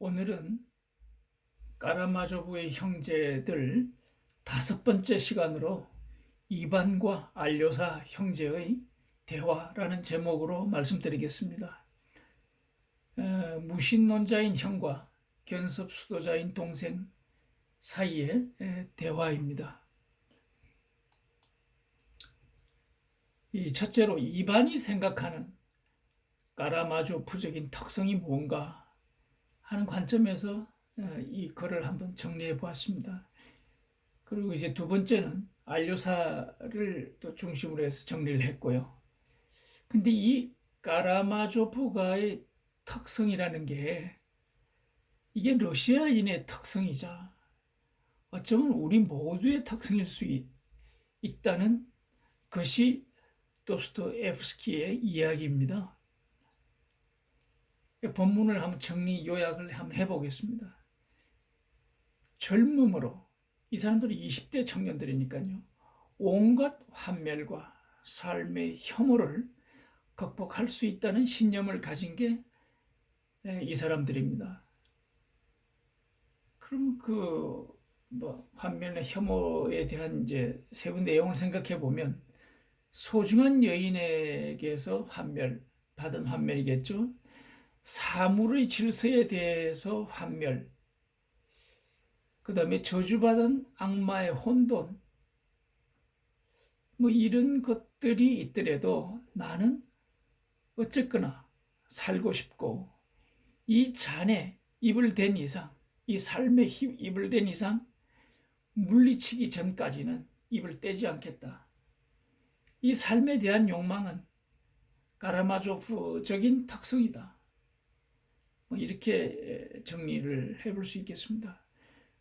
오늘은 까라마조브의 형제들 5번째 시간으로 이반과 알료사 형제의 대화라는 제목으로 말씀드리겠습니다. 무신론자인 형과 견습 수도자인 동생 사이의 대화입니다. 첫째로 이반이 생각하는 까라마조프적인 특성이 뭔가 하는 관점에서 이 글을 한번 정리해 보았습니다. 그리고 이제 두 번째는 알료사를 또 중심으로 해서 정리를 했고요. 근데 이 까라마조프가의 특성이라는 게 이게 러시아인의 특성이자 어쩌면 우리 모두의 특성일 수 있다는 것이 도스토옙스키의 이야기입니다. 본문을 한번 정리 요약을 한번 해보겠습니다. 젊음으로, 이 사람들이 20대 청년들이니까요, 온갖 환멸과 삶의 혐오를 극복할 수 있다는 신념을 가진 게 이 사람들입니다. 그럼 환멸과 혐오에 대한 이제 세부 내용을 생각해 보면 소중한 여인에게서 받은 환멸이겠죠. 사물의 질서에 대해서 환멸, 그 다음에 저주받은 악마의 혼돈, 이런 것들이 있더라도 나는 어쨌거나 살고 싶고, 이 잔에 입을 댄 이상, 이 삶에 입을 댄 이상 물리치기 전까지는 입을 떼지 않겠다. 이 삶에 대한 욕망은 까라마조프적인 특성이다. 이렇게 정리를 해볼 수 있겠습니다.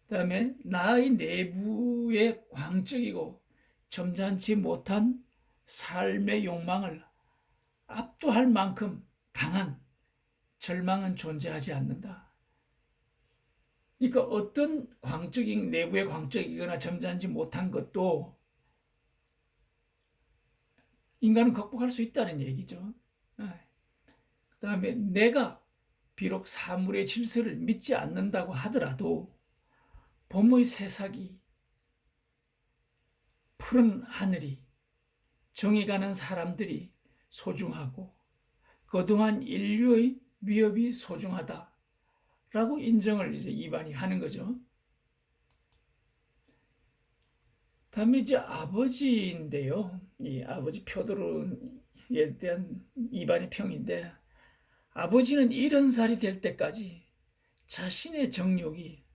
그 다음에 나의 내부의 광적이고 점잖지 못한 삶의 욕망을 압도할 만큼 강한 절망은 존재하지 않는다. 그러니까 어떤 내부의 광적이거나 점잖지 못한 것도 인간은 극복할 수 있다는 얘기죠. 그 다음에 내가 비록 사물의 질서를 믿지 않는다고 하더라도 봄의 새싹이, 푸른 하늘이, 정이 가는 사람들이 소중하고 그동안 인류의 위협이 소중하다라고 인정을 이제 이반이 하는 거죠. 다음에 이제 아버지인데요. 이 아버지 표도르에 대한 이반의 평인데, 아버지는 70살이 될 때까지 자신의 정욕이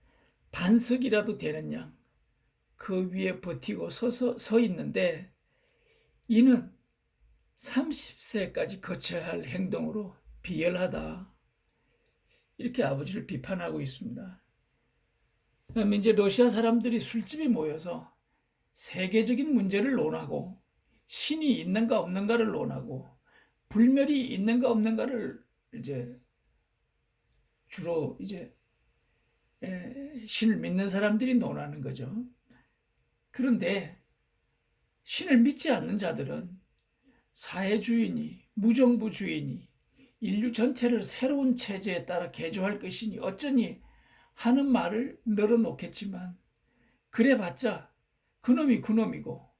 반석이라도 되는 양 그 위에 버티고 서 있는데, 이는 30세까지 거쳐야 할 행동으로 비열하다. 이렇게 아버지를 비판하고 있습니다. 그다음에 이제 러시아 사람들이 술집에 모여서 세계적인 문제를 논하고, 신이 있는가 없는가를 논하고, 불멸이 있는가 없는가를 이제 주로 이제 신을 믿는 사람들이 논하는 거죠. 그런데 신을 믿지 않는 자들은 사회주의니 무정부주의니 인류 전체를 새로운 체제에 따라 개조할 것이니 어쩌니 하는 말을 늘어놓겠지만, 그래봤자 그놈이 그놈이고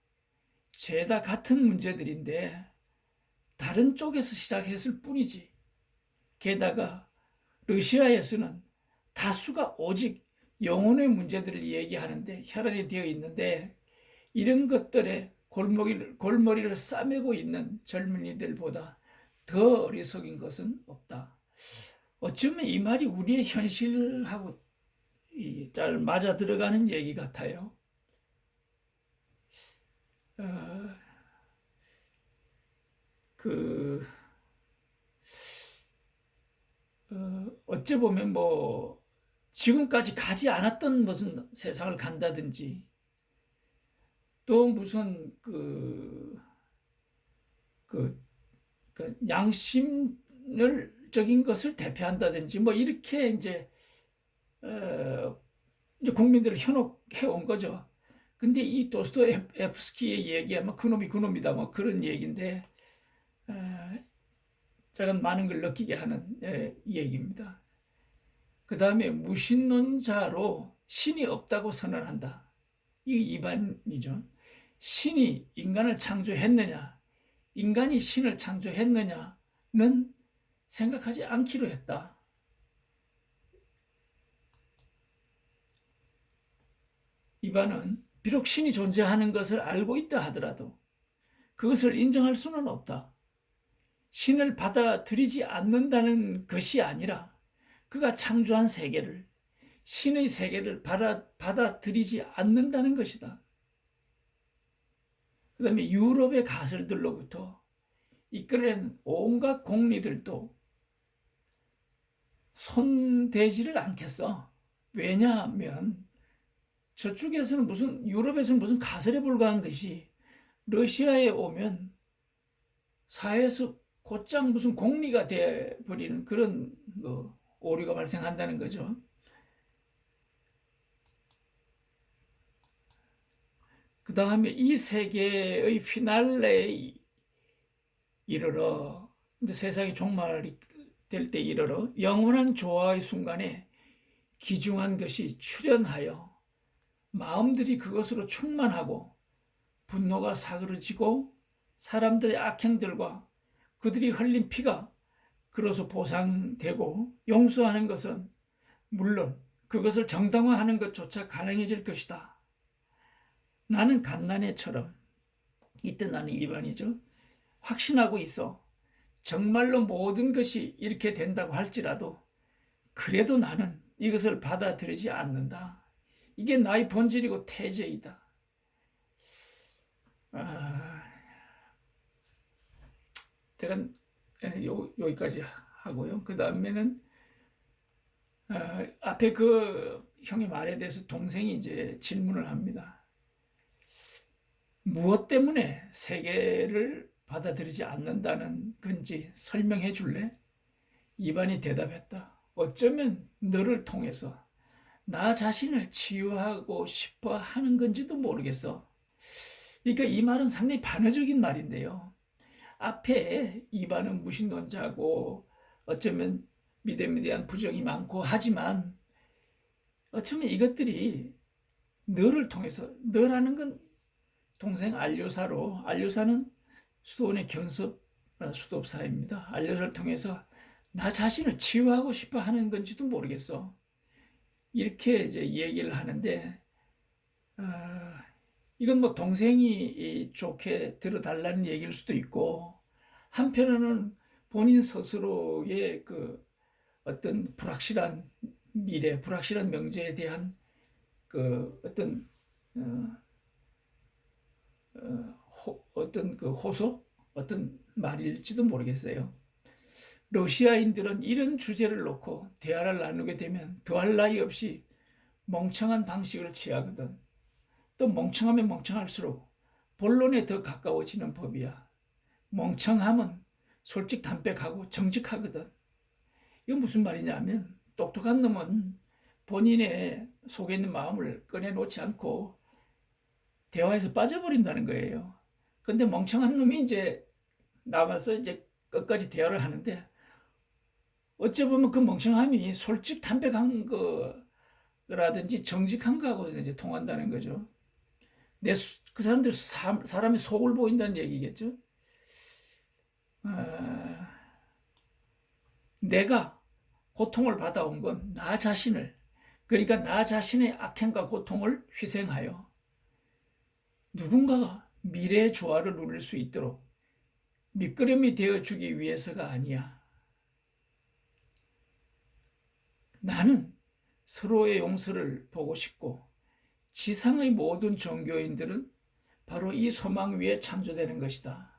죄다 같은 문제들인데 다른 쪽에서 시작했을 뿐이지. 게다가 러시아에서는 다수가 오직 영혼의 문제들을 얘기하는데 혈안이 되어 있는데, 이런 것들에 골머리를 싸매고 있는 젊은이들보다 더 어리석인 것은 없다. 어쩌면 이 말이 우리의 현실하고 잘 맞아 들어가는 얘기 같아요. 어째 보면 지금까지 가지 않았던 무슨 세상을 간다든지, 또 무슨 양심적인 것을 대표한다든지 이렇게 이제 국민들을 현혹해 온 거죠. 근데 이 도스토옙스키의 얘기하면 그놈이 그놈이다 그런 얘기인데, 제가 많은 걸 느끼게 하는 얘기입니다. 그 다음에 무신론자로 신이 없다고 선언한다. 이게 이반이죠. 신이 인간을 창조했느냐, 인간이 신을 창조했느냐는 생각하지 않기로 했다. 이반은 비록 신이 존재하는 것을 알고 있다 하더라도 그것을 인정할 수는 없다. 신을 받아들이지 않는다는 것이 아니라 그가 창조한 세계를, 신의 세계를 받아들이지 않는다는 것이다. 그 다음에 유럽의 가설들로부터 이끌어낸 온갖 공리들도 손대지를 않겠어. 왜냐하면 저쪽에서는 유럽에서는 무슨 가설에 불과한 것이 러시아에 오면 사회에서 곧장 무슨 공리가 되어버리는 그런 오류가 발생한다는 거죠. 그 다음에 이 세계의 피날레에 이르러, 이제 세상이 종말이 될 때 이르러 영원한 조화의 순간에 기중한 것이 출현하여 마음들이 그것으로 충만하고 분노가 사그러지고 사람들의 악행들과 그들이 흘린 피가 그로서 보상되고 용서하는 것은 물론 그것을 정당화하는 것조차 가능해질 것이다. 나는 갓난애처럼, 이때 나는 일반이죠, 확신하고 있어. 정말로 모든 것이 이렇게 된다고 할지라도 그래도 나는 이것을 받아들이지 않는다. 이게 나의 본질이고 태제이다. 제가 여기까지 하고요. 그 다음에는 앞에 그 형의 말에 대해서 동생이 이제 질문을 합니다. 무엇 때문에 세계를 받아들이지 않는다는 건지 설명해 줄래? 이반이 대답했다. 어쩌면 너를 통해서 나 자신을 치유하고 싶어 하는 건지도 모르겠어. 그러니까 이 말은 상당히 반어적인 말인데요. 앞에 이반은 무신론자고 어쩌면 믿음에 대한 부정이 많고 하지만 어쩌면 이것들이 너를 통해서, 너라는 건 동생 안료사로, 안료사는 수도원의 견섭 수도업사입니다. 안료사를 통해서 나 자신을 치유하고 싶어 하는 건지도 모르겠어. 이렇게 이제 얘기를 하는데, 이건 뭐 동생이 좋게 들어달라는 얘기일 수도 있고, 한편으로는 본인 스스로의 그 어떤 불확실한 미래, 불확실한 명제에 대한 그 어떤 어떤 그 호소, 어떤 말일지도 모르겠어요. 러시아인들은 이런 주제를 놓고 대화를 나누게 되면 더할 나위 없이 멍청한 방식을 취하거든. 또 멍청하면 멍청할수록 본론에 더 가까워지는 법이야. 멍청함은 솔직담백하고 정직하거든. 이건 무슨 말이냐면 똑똑한 놈은 본인의 속에 있는 마음을 꺼내놓지 않고 대화에서 빠져버린다는 거예요. 근데 멍청한 놈이 이제 나와서 이제 끝까지 대화를 하는데 어찌 보면 그 멍청함이 솔직 담백한 거라든지 정직한 거하고 이제 통한다는 거죠. 그 사람들 사람의 속을 보인다는 얘기겠죠. 내가 고통을 받아온 건 나 자신을, 그러니까 나 자신의 악행과 고통을 희생하여 누군가가 미래의 조화를 누릴 수 있도록 밑거름이 되어주기 위해서가 아니야. 나는 서로의 용서를 보고 싶고 지상의 모든 종교인들은 바로 이 소망 위에 창조되는 것이다.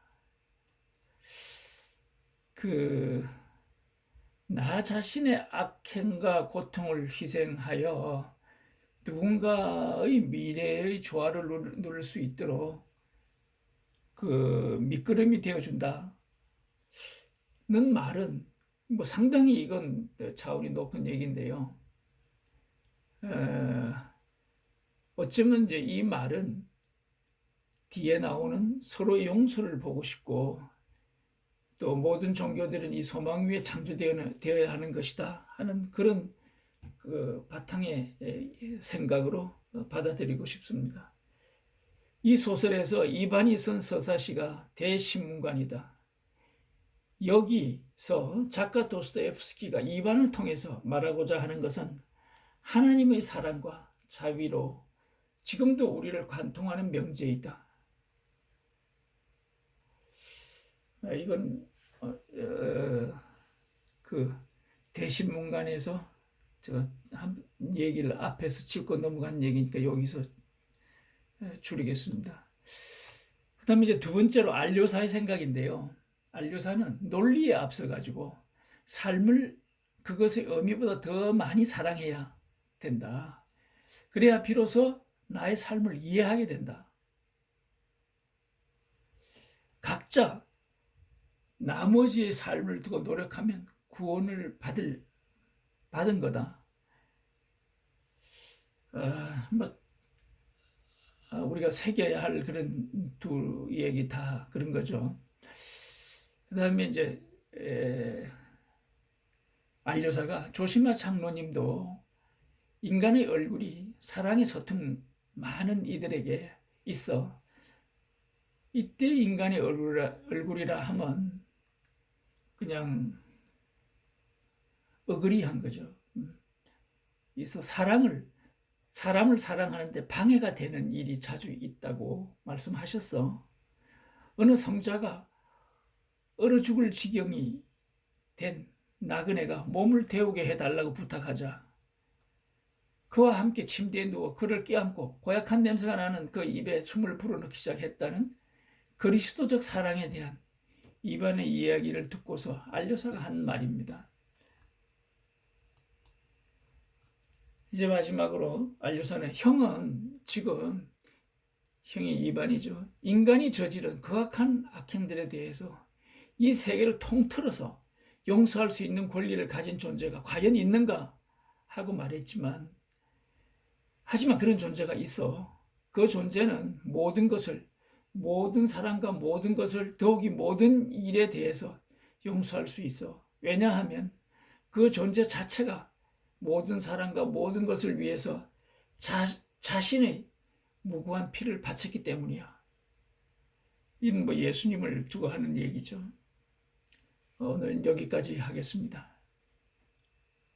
나 자신의 악행과 고통을 희생하여 누군가의 미래의 조화를 누릴 수 있도록 그 밑거름이 되어준다. 는 말은 뭐 상당히 이건 차원이 높은 얘기인데요. 어쩌면 이제 이 말은 뒤에 나오는 서로의 용서를 보고 싶고 또 모든 종교들은 이 소망 위에 창조되어야 하는 것이다 하는 그런 그 바탕의 생각으로 받아들이고 싶습니다. 이 소설에서 이반이 쓴 서사시가 대신문관이다. 여기서 작가 도스토옙스키가 이반을 통해서 말하고자 하는 것은 하나님의 사랑과 자비로 지금도 우리를 관통하는 명제이다. 이건 그 대신문관에서 제가 한 얘기를 앞에서 짚고 넘어간 얘기니까 여기서 줄이겠습니다. 그 다음에 이제 두 번째로 안료사의 생각인데요. 안료사는 논리에 앞서가지고 삶을 그것의 의미보다 더 많이 사랑해야 된다. 그래야 비로소 나의 삶을 이해하게 된다. 각자 나머지의 삶을 두고 노력하면 구원을 받은 거다. 우리가 새겨야 할 그런 두 얘기 다 그런 거죠. 그 다음에 이제 안료사가 조시마 장로님도 인간의 얼굴이 사랑의 소통 많은 이들에게 있어. 이때 인간의 얼굴이라 하면 그냥 어그리한 거죠. 있어 사람을 사랑하는데 방해가 되는 일이 자주 있다고 말씀하셨어. 어느 성자가 얼어 죽을 지경이 된 나그네가 몸을 데우게 해달라고 부탁하자 그와 함께 침대에 누워 그를 껴안고 고약한 냄새가 나는 그 입에 숨을 불어넣기 시작했다는 그리스도적 사랑에 대한 이반의 이야기를 듣고서 안료사가 한 말입니다. 이제 마지막으로 안료사는 형은 지금 형이 이반이죠. 인간이 저지른 극악한 악행들에 대해서 이 세계를 통틀어서 용서할 수 있는 권리를 가진 존재가 과연 있는가 하고 말했지만 하지만 그런 존재가 있어. 그 존재는 모든 사람과 모든 것을 더욱이 모든 일에 대해서 용서할 수 있어. 왜냐하면 그 존재 자체가 모든 사람과 모든 것을 위해서 자신의 무고한 피를 바쳤기 때문이야. 이는 예수님을 두고 하는 얘기죠. 오늘 여기까지 하겠습니다.